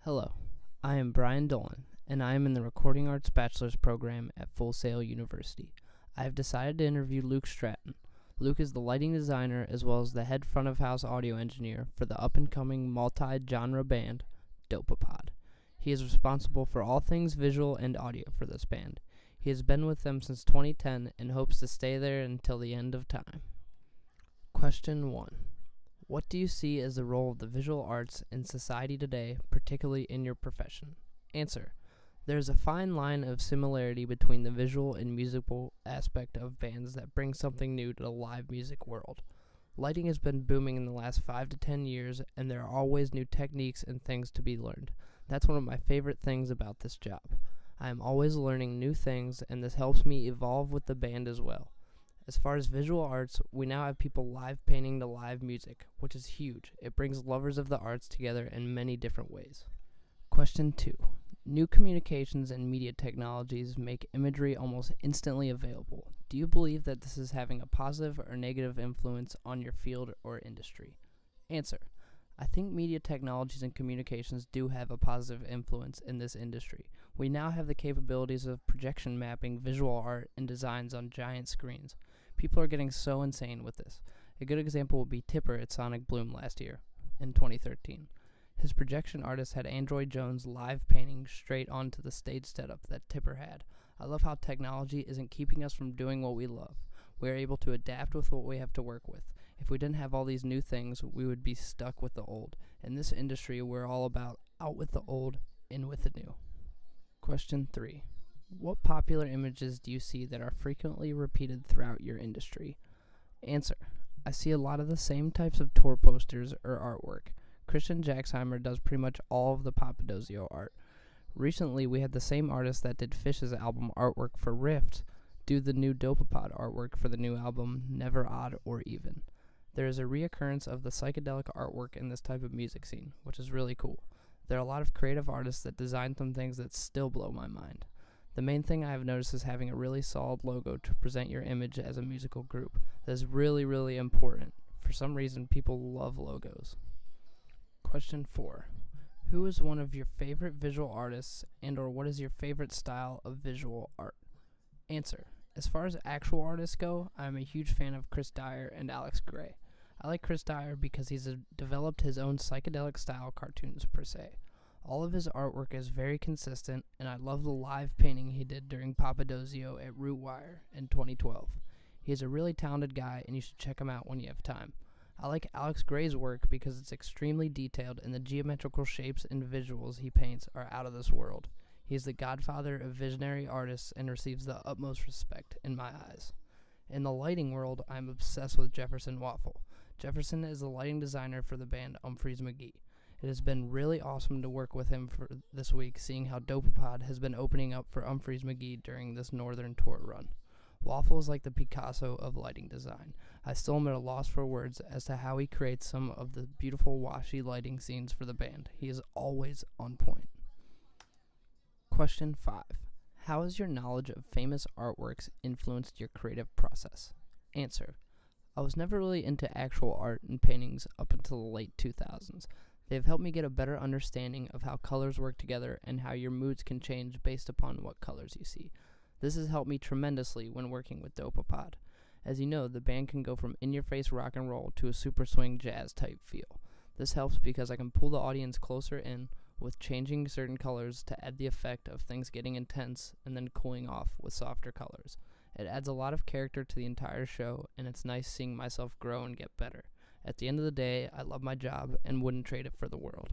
Hello, I am Bryan Dolan, and I am in the Recording Arts Bachelor's program at Full Sail University. I have decided to interview Luke Stratton. Luke is the lighting designer as well as the head front-of-house audio engineer for the up-and-coming multi-genre band, Dopapod. He is responsible for all things visual and audio for this band. He has been with them since 2010 and hopes to stay there until the end of time. Question 1. What do you see as the role of the visual arts in society today, particularly in your profession? Answer. There is a fine line of similarity between the visual and musical aspect of bands that bring something new to the live music world. Lighting has been booming in the last 5 to 10 years, and there are always new techniques and things to be learned. That's one of my favorite things about this job. I am always learning new things, and this helps me evolve with the band as well. As far as visual arts, we now have people live painting to live music, which is huge. It brings lovers of the arts together in many different ways. Question 2. New communications and media technologies make imagery almost instantly available. Do you believe that this is having a positive or negative influence on your field or industry? Answer. I think media technologies and communications do have a positive influence in this industry. We now have the capabilities of projection mapping visual art and designs on giant screens. People are getting so insane with this. A good example would be Tipper at Sonic Bloom last year, in 2013. His projection artist had Android Jones live painting straight onto the stage setup that Tipper had. I love how technology isn't keeping us from doing what we love. We are able to adapt with what we have to work with. If we didn't have all these new things, we would be stuck with the old. In this industry, we're all about out with the old, in with the new. Question 3. What popular images do you see that are frequently repeated throughout your industry? Answer. I see a lot of the same types of tour posters or artwork. Christian Jaxheimer does pretty much all of the Papadozio art. Recently, we had the same artist that did Fish's album artwork for Rift do the new Dopapod artwork for the new album Never Odd or Even. There is a reoccurrence of the psychedelic artwork in this type of music scene, which is really cool. There are a lot of creative artists that design some things that still blow my mind. The main thing I have noticed is having a really solid logo to present your image as a musical group. That is really, really important. For some reason, people love logos. Question 4. Who is one of your favorite visual artists and or what is your favorite style of visual art? Answer. As far as actual artists go, I am a huge fan of Chris Dyer and Alex Gray. I like Chris Dyer because he's developed his own psychedelic style cartoons per se. All of his artwork is very consistent, and I love the live painting he did during Papadozio at Rootwire in 2012. He is a really talented guy, and you should check him out when you have time. I like Alex Gray's work because it's extremely detailed, and the geometrical shapes and visuals he paints are out of this world. He is the godfather of visionary artists and receives the utmost respect in my eyes. In the lighting world, I'm obsessed with Jefferson Waffle. Jefferson is the lighting designer for the band Umphreys McGee. It has been really awesome to work with him for this week, seeing how Dopapod has been opening up for Umphreys McGee during this northern tour run. Waffle is like the Picasso of lighting design. I still am at a loss for words as to how he creates some of the beautiful washy lighting scenes for the band. He is always on point. Question 5. How has your knowledge of famous artworks influenced your creative process? Answer. I was never really into actual art and paintings up until the late 2000s. They have helped me get a better understanding of how colors work together and how your moods can change based upon what colors you see. This has helped me tremendously when working with Dopapod. As you know, the band can go from in-your-face rock and roll to a super swing jazz type feel. This helps because I can pull the audience closer in with changing certain colors to add the effect of things getting intense and then cooling off with softer colors. It adds a lot of character to the entire show, and it's nice seeing myself grow and get better. At the end of the day, I love my job and wouldn't trade it for the world.